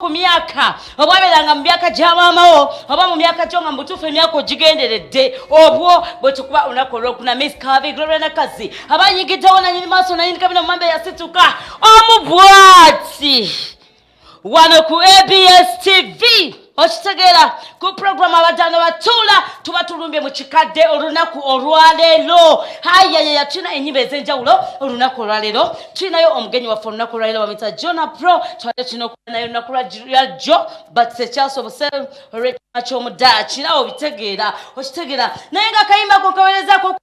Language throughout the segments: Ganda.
ku myaka obwaberanga mu myaka gya maamawo oba mu myaka gyo nga mutuufu emyaka ogigenderedde obwo bwe tukuba olunaku olwokuna Miss Kavi Gloria Nakazi abanyigiddewo nanyini maaso nanyini kabina mumambe yasituka omubwati wano ku ABS TV okitegeera ku programu abaddaano batuula tuba tulumbye mu kikadde olunaku olwaleero hayayaya tulina ennyimba ez'enjawulo olunaku olwaleero tulinayo omugenyi waffe olunaku olwaleero bamwita Jona Pro twali tulina okuba nayo olunaku lwajjo but tekyasobose olw'ekyuma ky'omuddaala kirawo bitegeera okitegeera naye nga akayimba kaweerezaako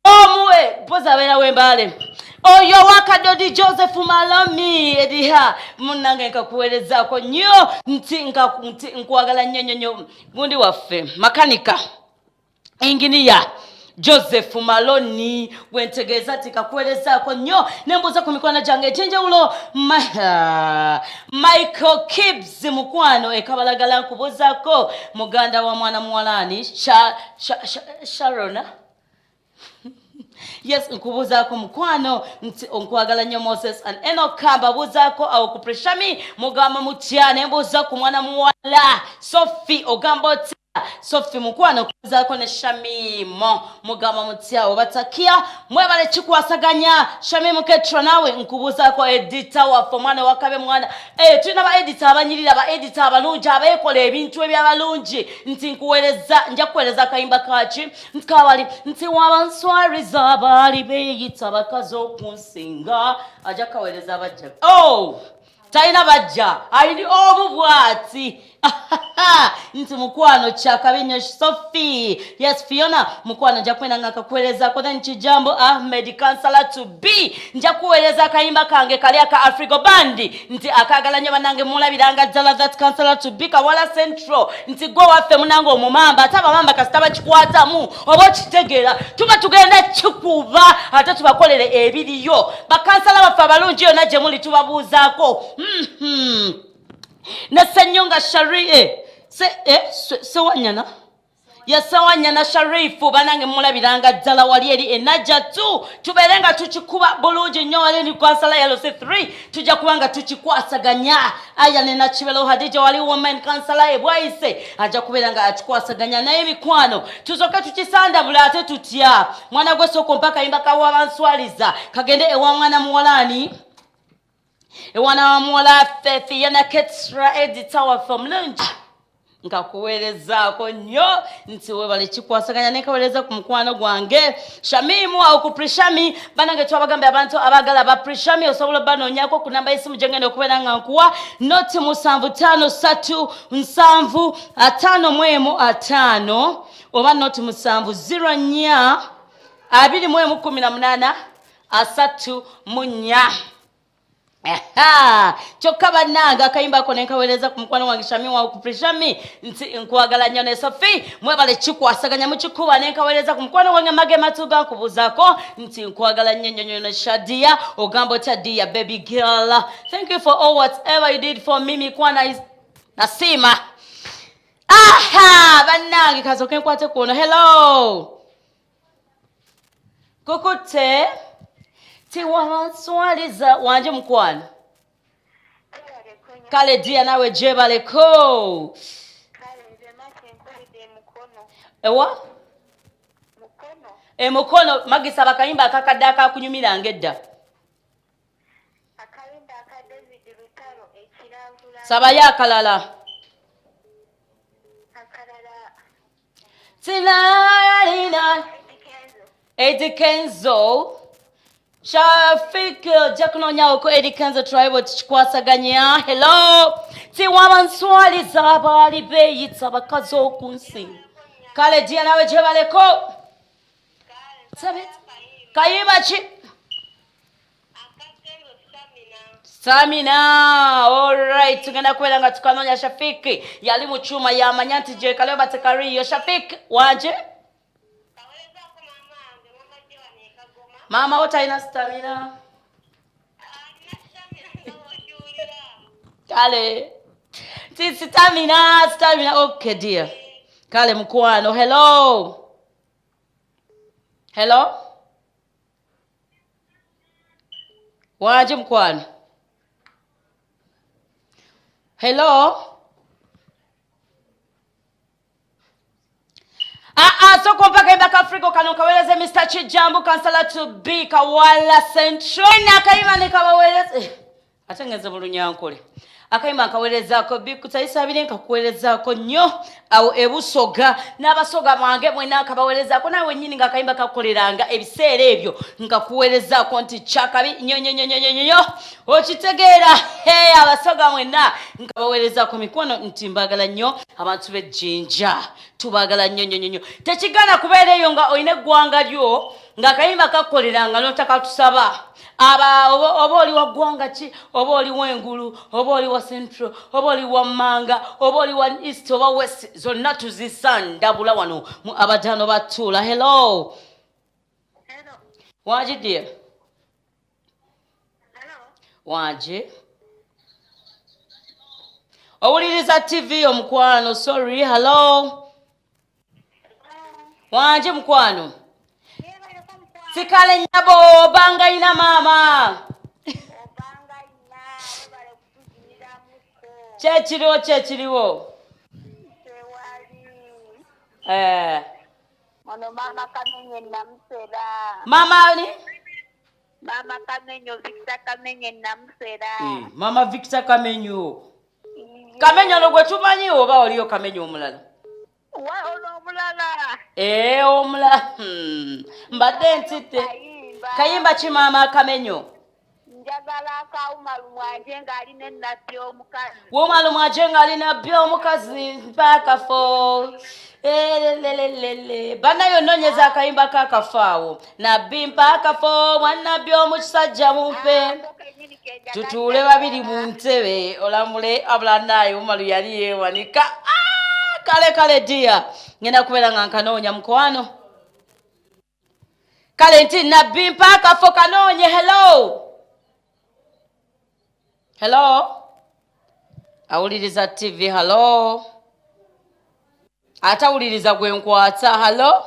omuwe mpozi abeera w'embaale oyo wakadodi Joseph Malami ediha munange nkakuweerezaako nnyo nti nkwagala nnyo gundi waffe makanika inginiya Joseph Maloni wentegeeza ti kakuweerezaako nnyo nembuuza ku mikwano gyange ekyenjawulo Michael Kibbs mukwano ekabalagala nkubuuzaako muganda wa mwana muwalaani Sharona yes nkubuuzaako mukwano nti onkwagala nnyo Moses and Enoch Kamba buuzaako awo ku Preshami mugamba mutya nembuuza ku mwana muwala Sophie ogamba otya Sophie mukwano kubuuzaako ne Shamimo mugamba mutya obatakia mwebale kikwasaganya Shamimo Ketra nawe nkubuuzaako edita waffe omwana wakabe mwana tulina ba edita abanyirira ba edita abalungi abeekola ebintu ebyabalungi nti nkuweereza nja kuweereza akayimba kaki nti kawali nti wabanswariza abaali beeyita bakazi okunsinga ajja kaweereza abajja talina bajja ayini obubwati nti mukwano kyakabinyo Sophie yes Fiona mukwano nja kwenda nga kakuweerezaako then Kijambo Ahmed Kansala to be nja kuweereza akayimba kange kali aka Afrigo Band nti akagala nnyo bannange mulabiranga ddala that Kansala to be Kawala Central nti gwe waffe munange omumamba ate abamamba kasita bakikwatamu oba okitegeera tuba tugenda kikuba ate tubakolere ebiriyo bakansala baffe abalungi yonna gye muli tubabuuzaako Nasenyonga Sharie sewanyana yasawanyana Sharifu banange mulabiranga ddala wali eri enajatu tuberenga tukikuba bulungi nnyo wali ni kwansala ya Lose 3 tujja kubanga tukikwasaganya aya nena Kibelo Hadija wali women kansala ebwaise ajja kuberanga atukwasaganya naye mikwano tuzoka tukisanda bulate tutya mwana gwe soko mpaka imba kawa banswaliza kagende ewa mwana muwalani ewana wa muwala Fiona Ketra editor wa from lunch nkakuweerezaako nnyo nti webale kikwasaganya nekaweereza ku mukwano gwange Shamimu awo ku Preshami banange twabagambe abantu abagala ba Preshami osobola banoonyako ku namba y'essimu gye ngenda okubeera nga nkuwa noti 753755 oba noti 70 24 24 kyokka bannange akayimba ako nenkaweereza ku mukwano wange Shami wa ku Preshami nti nkwagala nnyo ne Sophie mwebale kikwasaganya mukikuba nenkaweereza ku mukwano wange Mage Matuga nkubuuzaako nti nkwagala nnyo ne Shadia ogamba otya Dia baby girl thank you for all whatever you did for me mikwana is Nasima bannange kazoke nkwate kuno hello kukute tiwanswaliza wanje mukwano kale Dia nawe jebaleko ewa mukono magisa bakayimba akakadde akakunyumiranga edda sabayo akalala Tilalina Eddie Kenzo Shafik jakunonyawo ko Eddie Kenzo tribe tikikwasaganya hello tiwabanswaliza abaali beeyita bakazi okunsinga kale Dia nawe gyebaleko kayimba ki Stamina alright tugenda kubeera nga tukanoonya Shafik yali mu kyuma yamanya nti gye kale batekariyo Shafik wanje Mama otalina stamina kale ti stamina okay dear kale mukwano hello wanje mukwano Hello. So kompaka imbaka Afrika kano kaweleze Mr. Chijambu kansala to be Kawala Central. Nakayima ne kaweleze. Atengeze bulunyankole. Akayima akawelezako bikutayisa birenka kuwelezako nnyo awo ebusoga n'abasoga bange mwena akabawelezako nawe nnyini ng'akayimba kakoleranga ebiseera ebyo nga kuwelezako nti chakabi nnyo okitegeera abasoga mwena nkabawelezako mikono nti mbagala nnyo abantu b'ejjinja tubagala nnyo tekigana kubeera eyo nga olina eggwanga lyo ng'akayimba kakoleranga n'otakatusaba oba oli wa ggwanga ki oba oli w'engulu oba oli wa central oba oli wa manga oba oli wa east oba west zonna tuzisandabula wano mu abadano batuula. Hello. Waje dear. Waje owuliriza TV omukwano. Sorry. Hello. Waje mukwano. Sikale nyabo obanga ina mama. Chechiriwo. Mono mama kamenye namsera. Mama ni? Mama kamenyo Victor kamenye namsera. Mama Victor kamenyo. Kamenyo logwe tumanyi oba oliyo kamenyo omulala? Wa ono omulala. Omulala. Mbadde ntite. Kayimba ki mama kamenyo? Njagala Umaru mwanje ngali nenabbi omukazi. Umaru mwanje ngali nabbi omukazi mpaka fo. Banayo nonyeza akayimba kakafaawo. Nabbi mpaka fo mwanabbi omukisajja mumpe. Tutuule babiri mu ntebe olamule abulanayo Umaru yali yewanika. Kale dia ngenda kubeera nga nkanoonya mukwano. Kale nti nabbi mpaka fo kanoonye. Hello. Awuliriza TV. Hello. Atawuliriza gwe nkwata. Hello.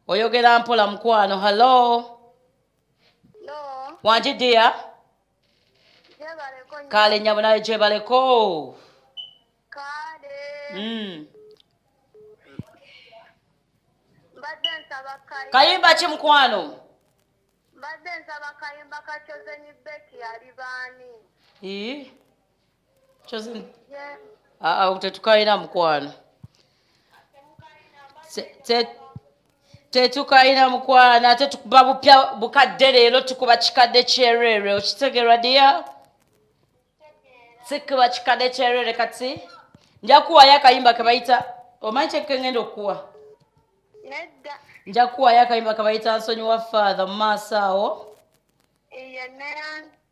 Oyogera mpola mukwano. Hello. No. Wanje dear. Kale nyabunaye jebaleko. Kale. Kayimba ki mukwano? Mbadde nsaba kayimba kachoze ni Beki alibani. Choze. Tetukayina mukwano. Tetukayina mukwano ate tukuba bupya bukadde leero tukuba kikadde kyerere okitegerwa dia? Sikuba kikadde kyerere kati nja kuwayo akayimba kebayita omanyi kyekengenda okuwa? Nedda. Nja kuwayo akayimba kebayita nsonyiwa Father mu maaso awo.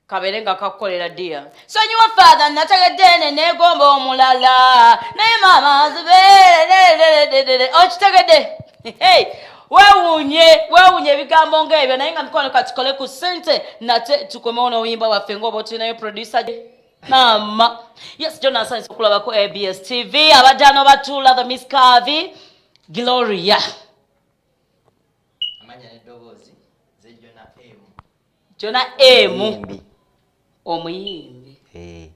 Kabeere nga kakukolera dia. Nsonyiwa Father nategedde neegomba omulala naye mama zibeerere okitegedde. Weewuunye ebigambo ng'ebyo naye nga mikono katukole ku ssente nate tukomewo n'obuyimba waffe ng'oba tulinayo producer mama. Yes, Jonas Science okulaba ku ABS TV. Abadano batuula the Miss Kavi Gloria. Amanya n'eddoboozi ze Jona M. Omuyimbi.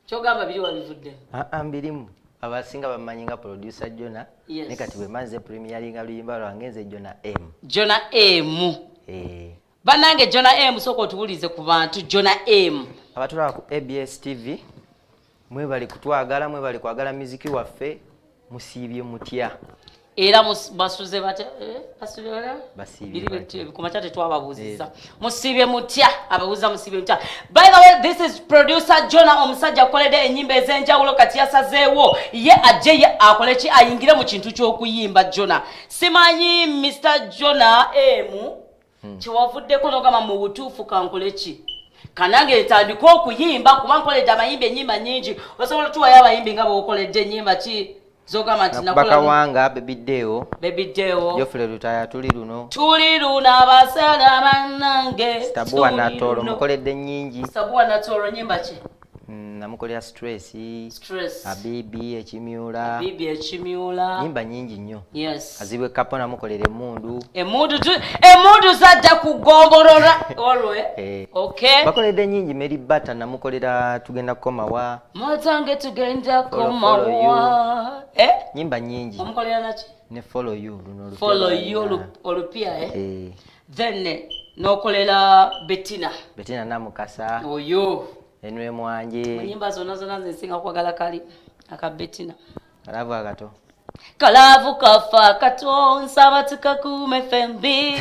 Kyogamba biri wabivudde. Mbirimu. Abasinga bamanyi nga producer Jona. Yes. Ne kati bwe maze premiering aluyimba lwange nze Jona M. Jona M. Banange Jona M soko tubulize ku bantu Jona M. Abatula ku ABS TV mwebali kutwagala mwebali kwagala muziki waffe musiibye mutya. Era basuze bate basubira basibye kumatate twababuziza musibye mutya ababuza musibye mutya. By the way, this is producer Jona omusajja akolede enyimba ezenjawulo kati yasazeewo ye ajje akoleki ayingire mu kintu ky'okuyimba Jona. Simanyi Mr. Jona M kiwavuddeko nogama mu butuufu kankoleki kanange etandika okuyimba kuba nkoledde amayimba ennyimba nnyingi osobola tuwayo abayimbi nga bw'okoledde ennyimba ki zoga mati nakola bakawanga baby deo Jofre Lutaya tuli luno abasala banange Stabuwa Natoro mukoledde nnyingi Stabuwa Natoro nyimba ki namukolera stress Bibi ekimyula ekimyula nyimba nyingi nnyo yes Kazibwe Kapo namukolera emundu zadda kugombolora olwe okay bakoledde nyingi Mary Bata namukolera tugenda kukomawa Matange tugenda kukomawa nyimba nyingi omukolera naki ne follow you olupia then nokolera Bettina namukasa oyo enwe mwanje nyimba zonna zinsinga kwagala kali aka Bettina kalavu akato kalavu kafa katonsa batukakume fembi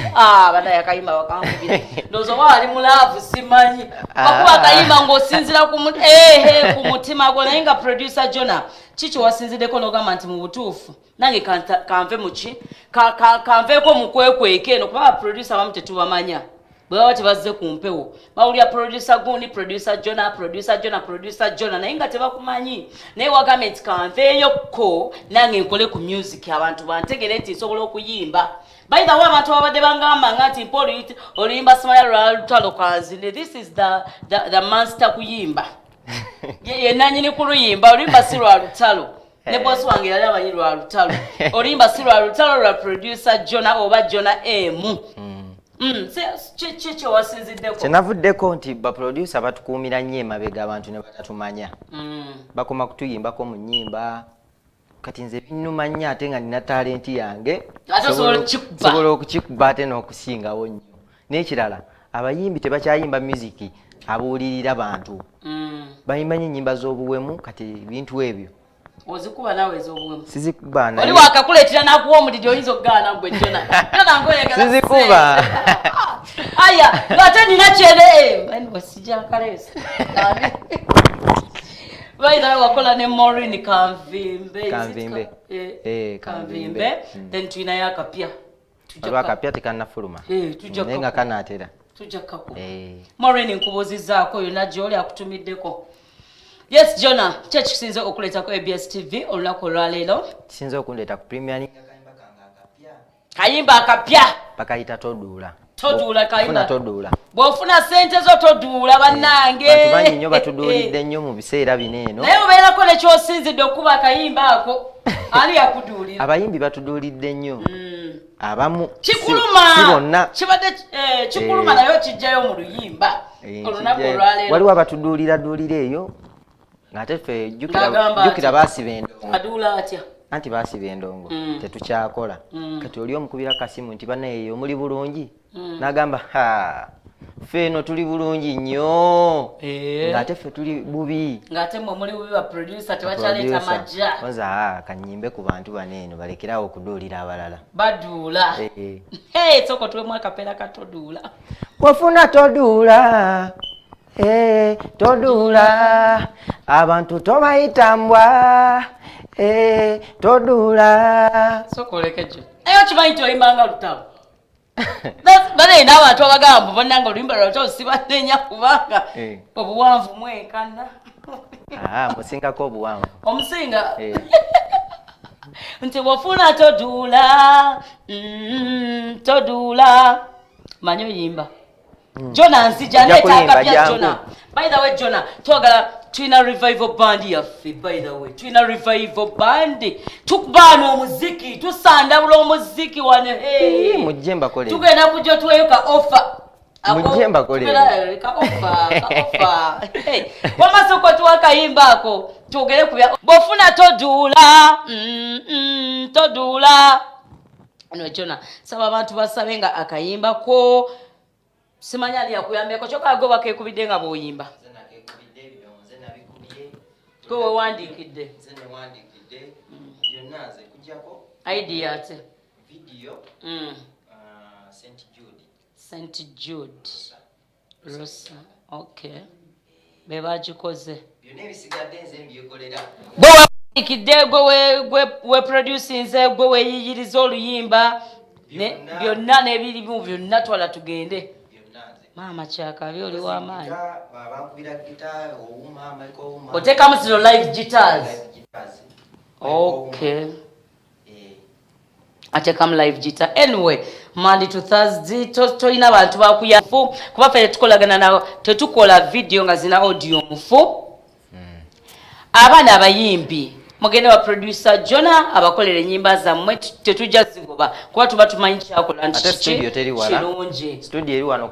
bana yakayimba wakambira ndozo wali mulavu simanyi bakuba akayimba ng'osinzira ku mutima gwo naye nga producer Jona chicho wasinzideko n'ogamba nti mu butuufu nange kanve muki kanveeko mukwekweke eno kuba producer bamu tetubamanya bwe tebazze ku mpewo bawulira producer gundi producer Jona naye nga tebakumanyi naye wagambye nti kanveeyokko nange nkole ku music abantu bantegere nti nsobola okuyimba by the way abantu babadde bangambanga nti mpa oluyimba Smile lwa lutalo kwanzine this is the master kuyimba ye nanyini kuluyimba oluyimba si lwa lutalo ne boss wange yali amanyi lwa lutalo oluyimba si lwa lutalo lwa producer Jona oba Jona M Chicho wasinziddeko kyenavuddeko nti baproducer batukuumira nnyo emabega abantu ne batatumanya bakoma kutuyimbako mu nnyimba kati nze binnuma nnyo ate nga nina talenti yange sobola okukikuba ate n'okusingawo nnyo n'ekirala abayimbi tebakyayimba musiki abuulirira bantu bayimba nnyo ennyimba z'obuwemu kati bintu ebyo ozikuba nawe ez'obuwemu sizikuba naye oli wakakuleetera n'akuwa omuliri oyinza okugaana gwe Jona ngoyagala sizikuba aya ng'ate nina kyere wasijakaleesa baitha wakola ne Maureen Kanvimbe then tuyinayo akapya akapya tekannafuluma naye nga kanaatera tujakako Maureen nkubuzizzaako yonna gy'oli akutumiddeko yes Jona kyekisinze okuleetako ABS TV olunaku olwaleero kisinze okundeeta ku Premier kayimba akapya bakayita toduula kayimba toduula bw'ofuna sente zo toduula bannange bantu bangi nnyo batuduulidde nnyo mu biseera bino eno naye obeerako nekyosinzidde okuba akayimba ako ali yakuduulira abayimbi batuduulidde nnyo abamu kikuluma si bonna kibadde kikuluma naye kijjayo mu luyimba olunaku olwaleero waliwo abatuduulira eyo ng'ate ffe jjukira baasiba endongo aduula atya anti baasiba endongo tetukyakola kati oli omukubira kasimu nti bannaye muli bulungi n'agamba ffe eno tuli bulungi nnyo ng'ate ffe tuli bubi ng'ate mmwe muli bubi ba producer tebakyaleeta majja oza kanyimbe ku bantu bano eno balekerawo okuduulira abalala baduula soko tuwemu akapeera katoduula wafuna toduula toduula abantu tobayitambwa toduula sokolekejo eyo kimanyi nti oyimbanga lutalo bale n'abantu abagamba bonna nga oluyimba lwatyo sibanenya kubanga obuwanvu mwenkana musingako obuwanvu omusinga nti wafuna toduula toduula manyi oyimba Jona nzija netakapya Jona by the way Jona twagala twina revival band yaffe by the way twina revival band tukubana omuziki tusandabula omuziki wane mujjemba kole tugenda kujja tuweyoka offer mujjemba kole ka offer wamasoko tuwakayimba ako tugere kubya bofuna toduula toduula ano Jona saba abantu basabenga akayimba ko simanyi ali yakuyambeko kyokka agoba kekubidde nga bw'oyimba gwe wewandiikidde idea ate St. Jude Rosa okay be bagikoze gwe wewandiikidde gwe weproducinze gwe weyiyiriza oluyimba byonna n'ebirimu byonna twala tugende Mama chakabi oli w'amaanyi oteekamu zino live guitars okay ateekamu live guitar anyway Monday to Thursday toyina abantu bakuyafu kuba ffe tukolagana nawo tetukola video nga zina audio mufu abaana abayimbi mugende wa producer Jona abakolera ennyimba zammwe tetujja zigoba kuba tuba tumanyi kyakola nti ate studio teri wala kirungi studio eri wano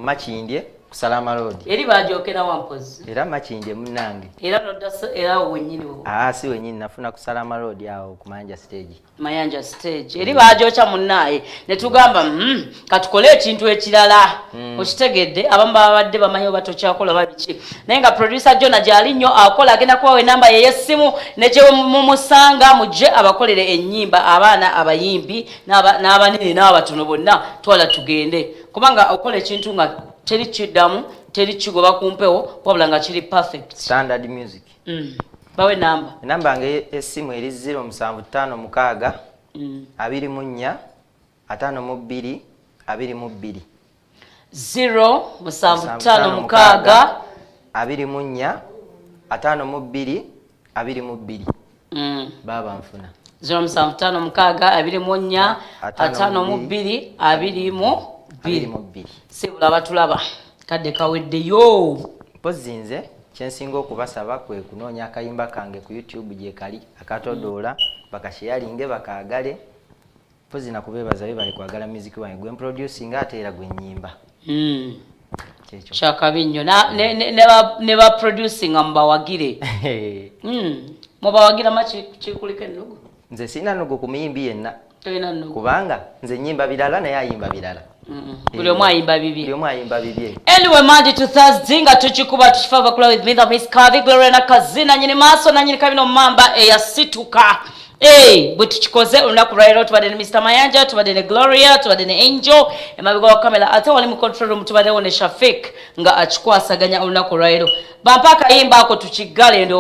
Makindye ku Salama Road eri bagyokera wampozi era Makindye munnange era nodda era wennyini si wenyini nafuna ku Salama Road awo ku Mayanja stage eri bagyokya munnaye ne tugamba katukole ekintu ekirala okitegedde abamu babadde bamanyi oba tokyakola babiki naye nga producer Jona gyali nnyo akola agenda kubawa enamba ye y'essimu ne gye mumusanga mujje abakolere ennyimba abaana abayimbi n'abanene n'abatono bonna twala tugende kubanga okola ekintu nga teri kiddamu teri kigoba ku mpewo wabula nga kiri perfect standard music bawe namba nge essimu eri 0756 24 52 22 0756 24 52 22 baba nfuna 0756 24 52 22 sibula abatulaba kadde kaweddeyo mpozi nze kyensinga okubasaba kwe kunoonya akayimba kange ku YouTube gye kali akatodoola bakasharinge bakaagale mpozi nakubeebaza be bali kwagala muziki wange gwe producing ate era gwe nnyimba kyakabi nnyo ne ba producing mubawagire mubawagira maki kikuliko ennugu nze sina nnugu ku muyimbi yenna tolina nnugu kubanga nze nnyimba birala naye ayimba birala buli omu ayimba bibye anyway Monday to Thursday nga tukikuba tukifava kula with me the Miss Kavi Gloria na kazina nyini maaso na nyini kabino mamba eyasituka bwe tukikoze olunaku lwaliro tubadde ne Mr. Mayanja tubadde ne Gloria tubadde ne Angel emabega wa kamera ate wali mu control room tubaddewo ne Shafik nga akikwasaganya olunaku lwaliro bampa akayimba ako tukigale ndo